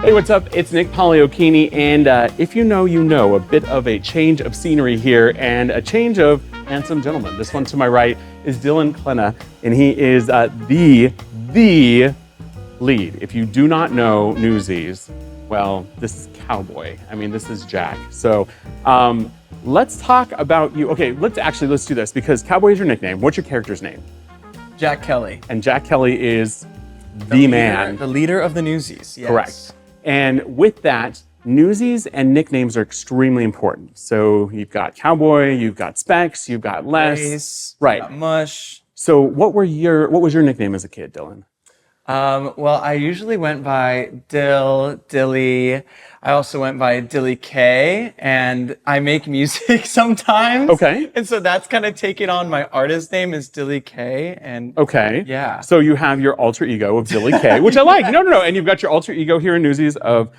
Hey, what's up? It's Nick Poliokini, and if you know, a bit of a change of scenery here and a change of handsome gentleman. This one to my right is Dillon Klena, and he is the lead. If you do not know Newsies, well, this is Cowboy. I mean, this is Jack. So let's talk about you. Okay, let's do this because Cowboy is your nickname. What's your character's name? Jack Kelly. And Jack Kelly is the man. The leader of the Newsies, yes. Correct. And with that, Newsies and nicknames are extremely important. So you've got Cowboy, you've got Specs, you've got Les. Race, right. got Mush. So what was your nickname as a kid, Dillon? Well, I usually went by Dilly. I also went by Dilly K, and I make music sometimes. Okay. And so that's kind of taken on my artist name is Dilly K. And okay. Yeah. So you have your alter ego of Dilly K, which I like. No. And you've got your alter ego here in Newsies of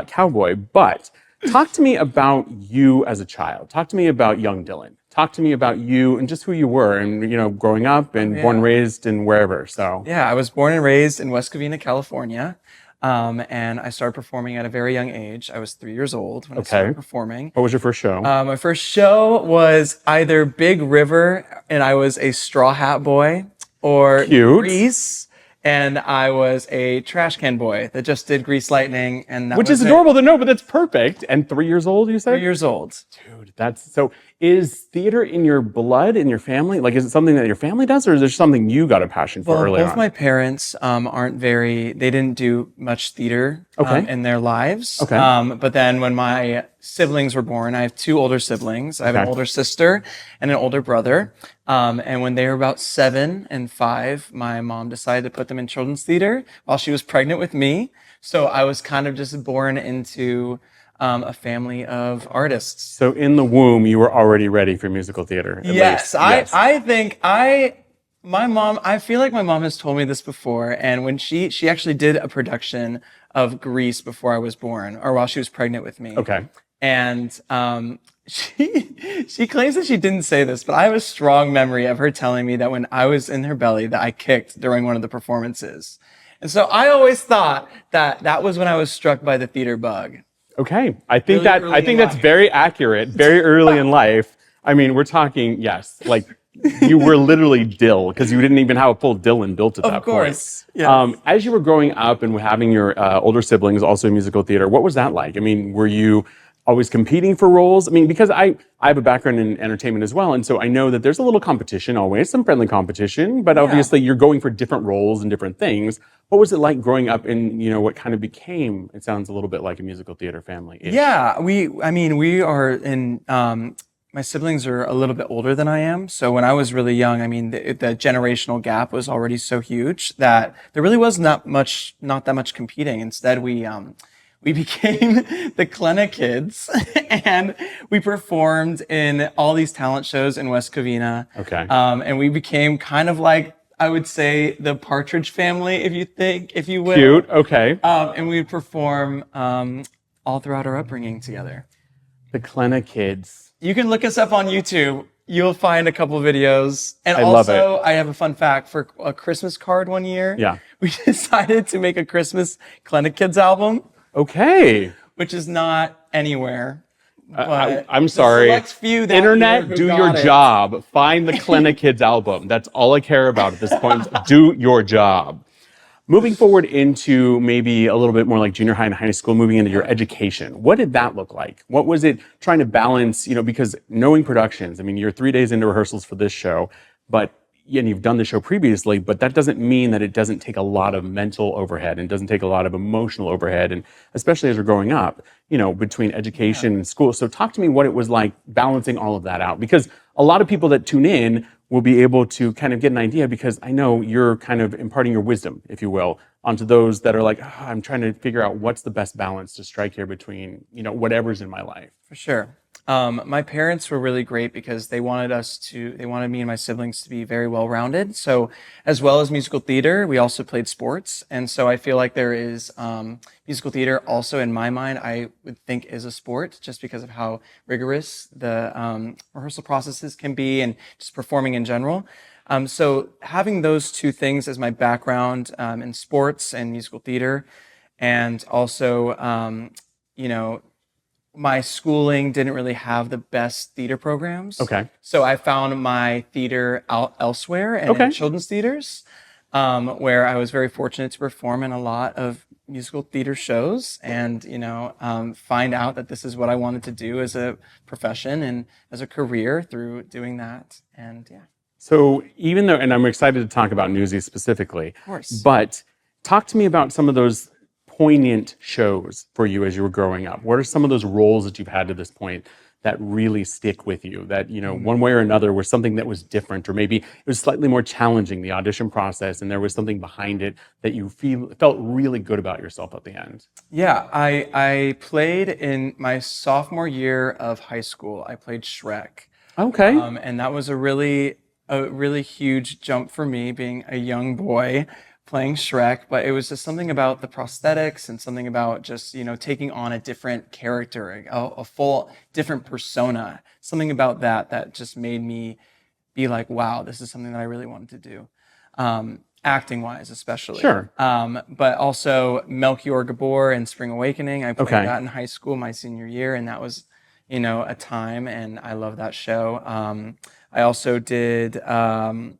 Cowboy. But talk to me about you as a child. Talk to me about young Dillon. Talk to me about you and just who you were and, growing up and born and raised and wherever, so. Yeah, I was born and raised in West Covina, California. And I started performing at a very young age. I was 3 years old when I started performing. What was your first show? My first show was either Big River and I was a Straw Hat Boy, or Grease and I was a Trash Can Boy that just did Grease Lightning. And that Which is adorable to know, but that's perfect. And 3 years old, you said? 3 years old. Dude, that's so. Is theater in your blood, in your family? Like, is it something that your family does, or is there something you got a passion for early on? Both my parents they didn't do much theater in their lives. Okay. But then when my siblings were born, I have two older siblings. I have an older sister and an older brother. And when they were about 7 and 5, my mom decided to put them in children's theater while she was pregnant with me. So I was kind of just born into a family of artists. So in the womb, you were already ready for musical theater. Yes, I think my mom, I feel like my mom has told me this before, and when she actually did a production of Grease before I was born, or while she was pregnant with me. Okay. And she claims that she didn't say this, but I have a strong memory of her telling me that when I was in her belly that I kicked during one of the performances. And so I always thought that was when I was struck by the theater bug. Okay, I think that's very accurate, very early in life. I mean, we're talking, yes, like you were literally Dill, because you didn't even have a full Dillon built at that point. Of course, yes. As you were growing up and having your older siblings also in musical theater, what was that like? I mean, were you always competing for roles? I mean, because I have a background in entertainment as well, and so I know that there's a little competition always, some friendly competition, but obviously you're going for different roles and different things. What was it like growing up in, what kind of became, it sounds a little bit like a musical theater family? Yeah, we are in, my siblings are a little bit older than I am. So when I was really young, I mean, the generational gap was already so huge that there really was not that much competing. Instead, we became the Klena kids and we performed in all these talent shows in West Covina. Okay. And we became kind of like, I would say, the Partridge Family, if you will. Cute, okay. And we'd perform all throughout our upbringing together. The Klena kids. You can look us up on YouTube. You'll find a couple of videos. And love it. I have a fun fact for a Christmas card one year. Yeah. We decided to make a Christmas Klena Kids album. Okay. Which is not anywhere. But I'm sorry. Select few that Internet, do your job. Find the Klena Kids album. That's all I care about at this point. Do your job. Moving forward into maybe a little bit more like junior high and high school, moving into your education. What did that look like? What was it trying to balance, because knowing productions, I mean, you're 3 days into rehearsals for this show, and you've done the show previously, but that doesn't mean that it doesn't take a lot of mental overhead and doesn't take a lot of emotional overhead, and especially as we're growing up, between education and school. So talk to me what it was like balancing all of that out, because a lot of people that tune in will be able to kind of get an idea, because I know you're kind of imparting your wisdom, if you will, onto those that are like, I'm trying to figure out what's the best balance to strike here between, whatever's in my life. For sure. My parents were really great because they wanted me and my siblings to be very well-rounded. So as well as musical theater, we also played sports. And so I feel like there is musical theater also in my mind, I would think is a sport just because of how rigorous the rehearsal processes can be and just performing in general. So having those two things as my background in sports and musical theater and also, you know, my schooling didn't really have the best theater programs. Okay. So I found my theater elsewhere and Okay. in children's theaters, where I was very fortunate to perform in a lot of musical theater shows and, you know, find out that this is what I wanted to do as a profession and as a career through doing that. And yeah. So even though, and I'm excited to talk about Newsies specifically, Of course. but talk to me about some of those poignant shows for you as you were growing up. What are some of those roles that you've had to this point that really stick with you, that, you know, one way or another was something that was different, or maybe it was slightly more challenging, the audition process, and there was something behind it that you felt really good about yourself at the end? Yeah, I played in my sophomore year of high school. I played Shrek. Okay. And that was a really huge jump for me, being a young boy playing Shrek. But it was just something about the prosthetics and something about just, you know, taking on a different character, a full different persona. Something about that just made me be like, wow, this is something that I really wanted to do. Acting wise, especially. Sure. But also Melchior Gabor in Spring Awakening. I played Okay. that in high school, my senior year, and that was, you know, a time, and I love that show. I also did, I'm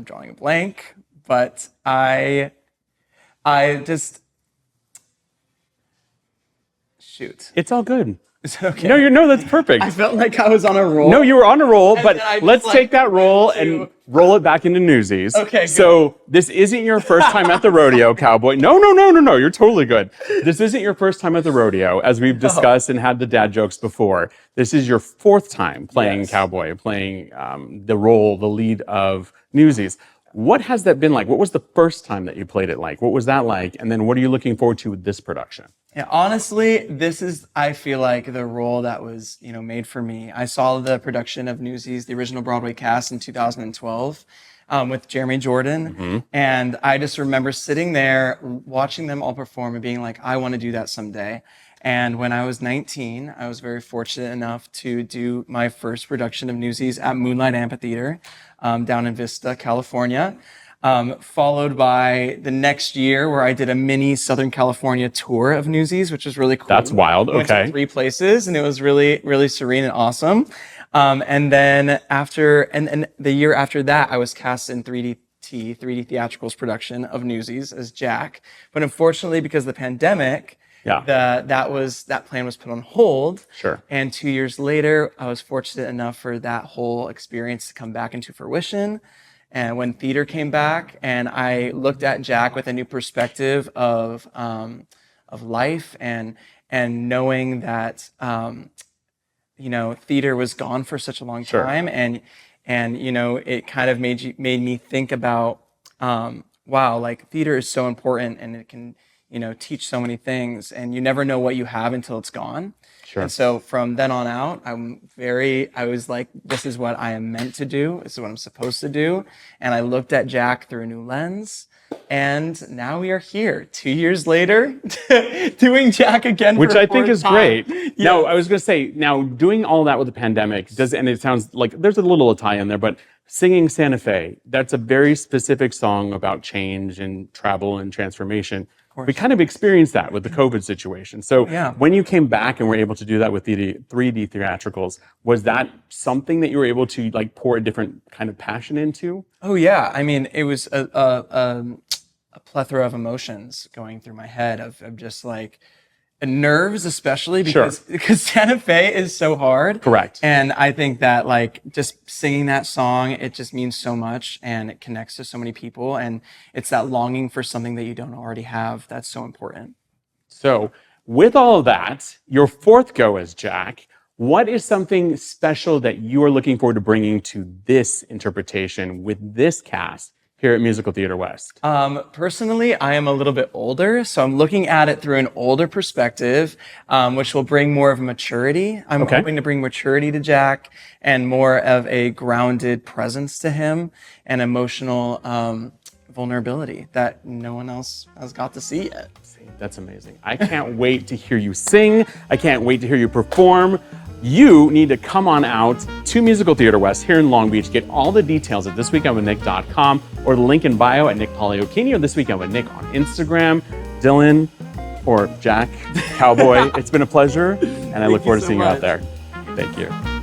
drawing a blank, but I just, shoot. It's all good. Is it okay? No, that's perfect. I felt like I was on a roll. No, you were on a roll, but then I just, let's like, take that roll went to- and roll it back into Newsies. Okay, good. So this isn't your first time at the rodeo, cowboy. No, you're totally good. This isn't your first time at the rodeo, as we've discussed and had the dad jokes before. This is your fourth time playing Yes. cowboy, playing the lead of Newsies. What has that been like? What was the first time that you played it like? What was that like? And then what are you looking forward to with this production? Yeah, honestly, this is, I feel like, the role that was, you know, made for me. I saw the production of Newsies, the original Broadway cast in 2012 with Jeremy Jordan. And I just remember sitting there, watching them all perform and being like, I want to do that someday. And when I was 19, I was very fortunate enough to do my first production of Newsies at Moonlight Amphitheater down in Vista, California. Followed by the next year where I did a mini Southern California tour of Newsies, which was really cool. That's wild. Went to Okay. 3 places, and it was really, really serene and awesome. And then and the year after that, I was cast in 3D Theatrical's production of Newsies as Jack. But unfortunately, because of the pandemic, that plan was put on hold. Sure. And 2 years later, I was fortunate enough for that whole experience to come back into fruition. And when theater came back, and I looked at Jack with a new perspective of life, and knowing that you know, theater was gone for such a long time, and you know, it kind of made me think about wow, like theater is so important, and it can, you know, teach so many things, and you never know what you have until it's gone. Sure. And so from then on out, I was like, this is what I am meant to do. This is what I'm supposed to do. And I looked at Jack through a new lens. And now we are here 2 years later doing Jack again. Which for a I think fourth is time. great. Yeah. Now, I was going to say, now doing all that with the pandemic, and it sounds like there's a little tie in there, but singing Santa Fe, that's a very specific song about change and travel and transformation. We kind of experienced that with the COVID situation. So when you came back and were able to do that with the 3D theatricals, was that something that you were able to like pour a different kind of passion into? Oh yeah, I mean, it was a plethora of emotions going through my head of just like nerves, especially because Santa Fe is so hard. Correct. And I think that like just singing that song, it just means so much, and it connects to so many people, and it's that longing for something that you don't already have that's so important. So with all of that, your fourth go as Jack, what is something special that you are looking forward to bringing to this interpretation with this cast here at Musical Theater West? Personally, I am a little bit older, so I'm looking at it through an older perspective, which will bring more of a maturity. I'm hoping to bring maturity to Jack and more of a grounded presence to him and emotional vulnerability that no one else has got to see yet. That's amazing. I can't wait to hear you sing. I can't wait to hear you perform. You need to come on out to Musical Theater West here in Long Beach. Get all the details at thisweekendwithnick.com or the link in bio at Nick Poliokini or This Weekend with Nick on Instagram. Dillon or Jack, Cowboy, it's been a pleasure, and I look forward to so seeing you out much. there. Thank you.